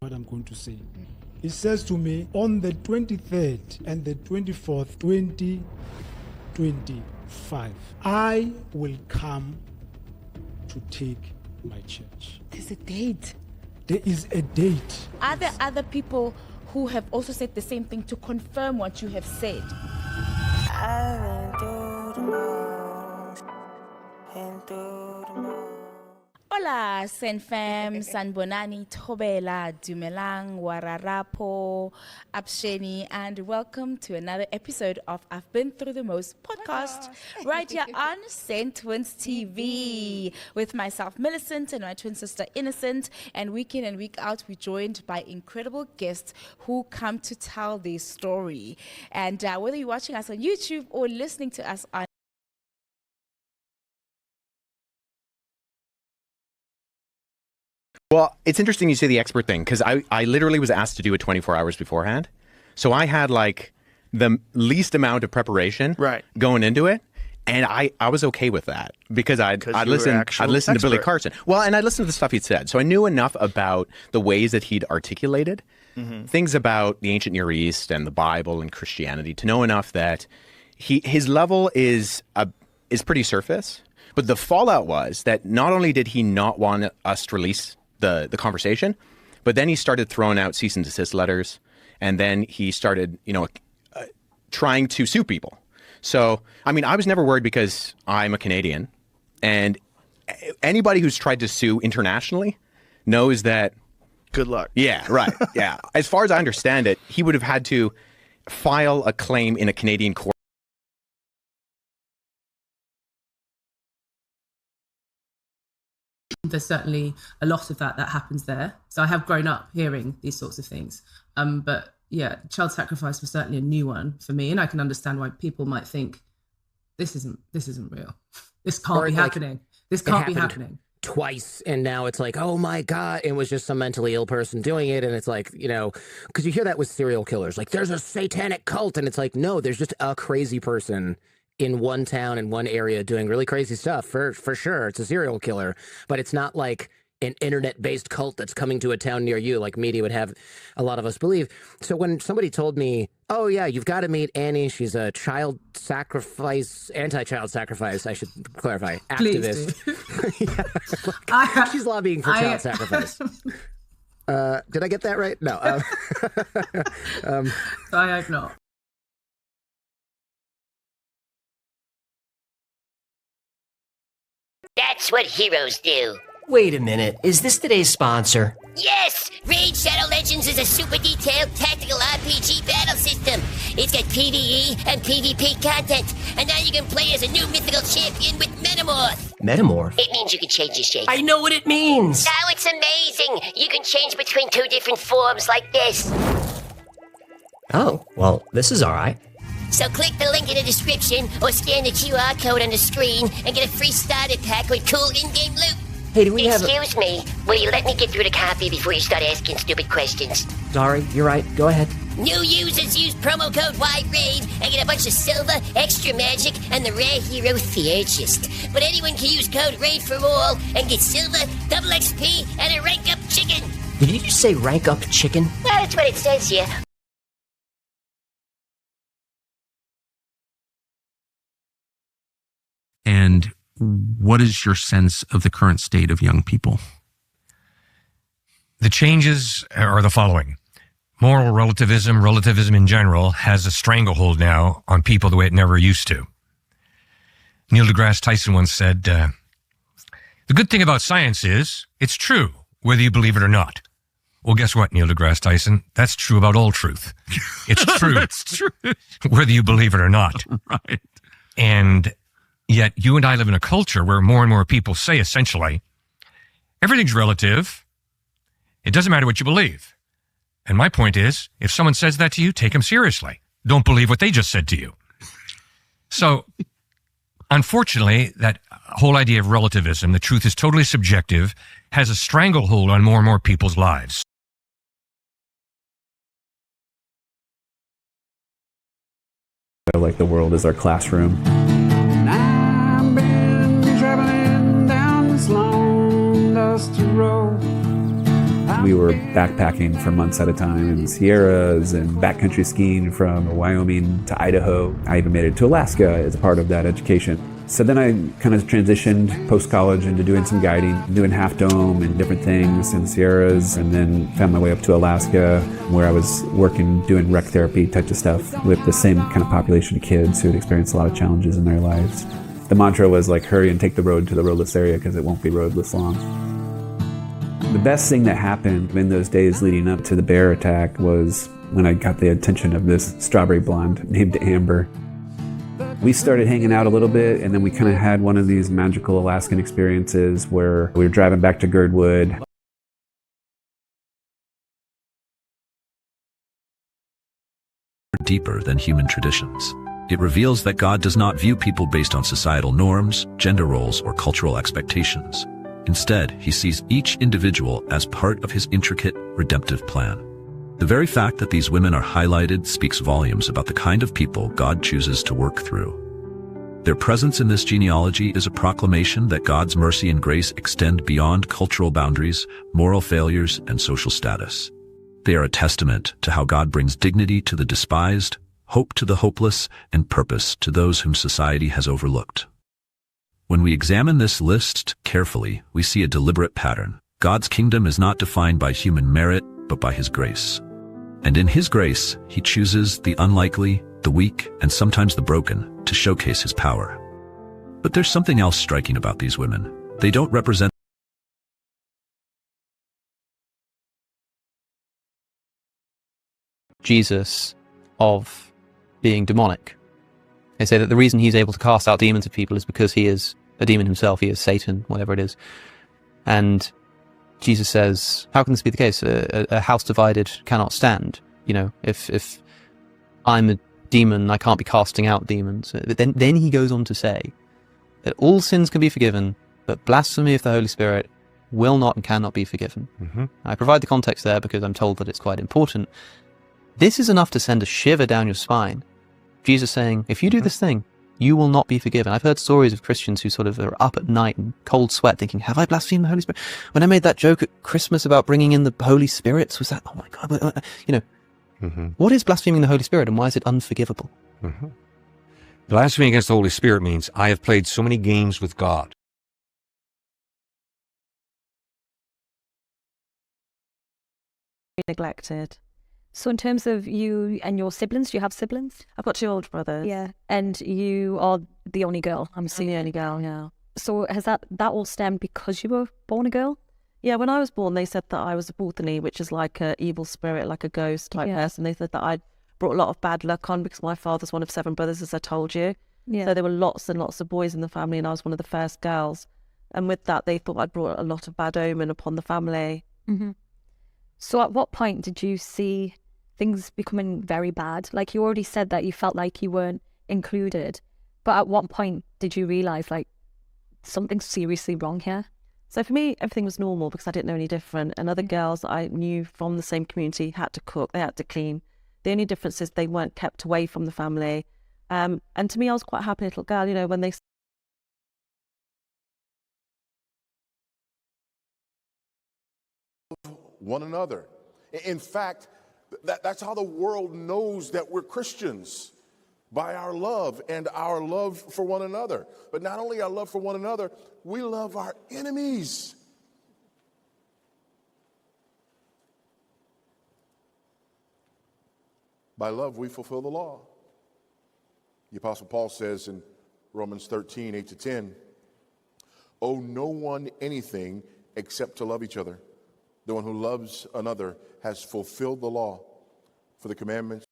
what I'm going to say. He says to me, on the 23rd and the 24th, 2025, I will come to take my church. There's a date. There is a date. Are there other people who have also said the same thing to confirm what you have said? Hola, Senfam, Sanbonani, Tobela, Dumelang, Wararapo, Absheni, and welcome to another episode of I've Been Through the Most podcast right here on Saint Twins TV with myself, Millicent, and my twin sister, Innocent. And week in and week out, we're joined by incredible guests who come to tell their story. And whether you're watching us on YouTube or listening to us on Well, it's interesting you say the expert thing, because I literally was asked to do it 24 hours beforehand. So I had like the least amount of preparation going into it. And I was okay with that because I'd listened to Billy Carson. Well, and I listened to the stuff he'd said. So I knew enough about the ways that he'd articulated things about the ancient Near East and the Bible and Christianity to know enough that his level is pretty surface. But the fallout was that not only did he not want us to release the conversation, but then he started throwing out cease and desist letters, and then he started, trying to sue people. So, I mean, I was never worried because I'm a Canadian, and anybody who's tried to sue internationally knows that. Good luck. Yeah, right. Yeah. As far as I understand it, he would have had to file a claim in a Canadian court. There's certainly a lot of that happens there. So I have grown up hearing these sorts of things. But yeah, child sacrifice was certainly a new one for me. And I can understand why people might think this isn't real. This can't be happening. This can't be happening. Twice, and now it's like, oh my God, it was just some mentally ill person doing it. And it's like, because you hear that with serial killers, like there's a satanic cult, and it's like, no, there's just a crazy person in one town, in one area, doing really crazy stuff. For sure, it's a serial killer, but it's not like an internet-based cult that's coming to a town near you, like media would have a lot of us believe. So when somebody told me, oh yeah, you've got to meet Annie, she's a child sacrifice, anti-child sacrifice, I should clarify, activist. She's lobbying for child sacrifice. Did I get that right? No. I hope not. That's what heroes do. Wait a minute, is this today's sponsor? Yes! Raid Shadow Legends is a super detailed tactical RPG battle system. It's got PvE and PvP content, and now you can play as a new mythical champion with Metamorph. Metamorph? It means you can change your shape. I know what it means! Now it's amazing! You can change between two different forms like this. Oh, well, this is alright. So click the link in the description or scan the QR code on the screen and get a free starter pack with cool in-game loot. Hey, do we have Excuse me, will you let me get through the copy before you start asking stupid questions? Sorry, you're right. Go ahead. New users use promo code YRAID and get a bunch of silver, extra magic, and the rare hero Theurgist. But anyone can use code RAID for all and get silver, double XP, and a rank up chicken. Did you just say rank up chicken? Well, that's what it says here. And what is your sense of the current state of young people? The changes are the following. Moral relativism in general, has a stranglehold now on people the way it never used to. Neil deGrasse Tyson once said, the good thing about science is it's true, whether you believe it or not. Well, guess what, Neil deGrasse Tyson? That's true about all truth. It's true. That's true. Whether you believe it or not. Right. And yet you and I live in a culture where more and more people say, essentially, everything's relative. It doesn't matter what you believe. And my point is, if someone says that to you, take them seriously. Don't believe what they just said to you. So, unfortunately, that whole idea of relativism, the truth is totally subjective, has a stranglehold on more and more people's lives. Like the world is our classroom. I've been traveling down this long dusty road. We were backpacking for months at a time in the Sierras and backcountry skiing from Wyoming to Idaho. I even made it to Alaska as a part of that education. So then I kind of transitioned post-college into doing some guiding, doing Half Dome and different things in the Sierras, and then found my way up to Alaska where I was working, doing rec therapy type of stuff with the same kind of population of kids who had experienced a lot of challenges in their lives. The mantra was like, hurry and take the road to the roadless area because it won't be roadless long. The best thing that happened in those days leading up to the bear attack was when I got the attention of this strawberry blonde named Amber. We started hanging out a little bit, and then we kind of had one of these magical Alaskan experiences where we were driving back to Girdwood. Deeper than human traditions. It reveals that God does not view people based on societal norms, gender roles, or cultural expectations. Instead, he sees each individual as part of his intricate, redemptive plan. The very fact that these women are highlighted speaks volumes about the kind of people God chooses to work through. Their presence in this genealogy is a proclamation that God's mercy and grace extend beyond cultural boundaries, moral failures, and social status. They are a testament to how God brings dignity to the despised, hope to the hopeless, and purpose to those whom society has overlooked. When we examine this list carefully, we see a deliberate pattern. God's kingdom is not defined by human merit, but by his grace. And in his grace, he chooses the unlikely, the weak, and sometimes the broken to showcase his power. But there's something else striking about these women. They don't represent Jesus of being demonic. They say that the reason he's able to cast out demons of people is because he is a demon himself. He is Satan, whatever it is. And Jesus says, how can this be the case? A house divided cannot stand. You know, if I'm a demon, I can't be casting out demons. But then he goes on to say that all sins can be forgiven, but blasphemy of the Holy Spirit will not and cannot be forgiven. Mm-hmm. I provide the context there because I'm told that it's quite important. This is enough to send a shiver down your spine. Jesus saying, if you do this thing, you will not be forgiven. I've heard stories of Christians who sort of are up at night in cold sweat thinking, have I blasphemed the Holy Spirit? When I made that joke at Christmas about bringing in the Holy Spirits, was that, oh my God, you know, what is blaspheming the Holy Spirit and why is it unforgivable? Blasphemy against the Holy Spirit means I have played so many games with God. Neglected. So in terms of you and your siblings, do you have siblings? I've got two older brothers. Yeah. And you are the only girl, I'm assuming. I'm the only girl, yeah. So has that all stemmed because you were born a girl? Yeah, when I was born, they said that I was a Bhuthani, which is like an evil spirit, like a ghost type person. They said that I'd brought a lot of bad luck on because my father's one of 7 brothers, as I told you. Yeah. So there were lots and lots of boys in the family, and I was one of the first girls. And with that, they thought I'd brought a lot of bad omen upon the family. So at what point did you see things becoming very bad? Like, you already said that you felt like you weren't included, but at what point did you realize like something's seriously wrong here? So for me, everything was normal because I didn't know any different, and other girls that I knew from the same community had to cook, they had to clean. The only difference is they weren't kept away from the family. And to me, I was quite a happy little girl, you know, when they one another. In fact, that's how the world knows that we're Christians, by our love and our love for one another. But not only our love for one another, we love our enemies. By love, we fulfill the law. The Apostle Paul says in Romans 13, 8-10, owe no one anything except to love each other. The one who loves another has fulfilled the law. For the commandments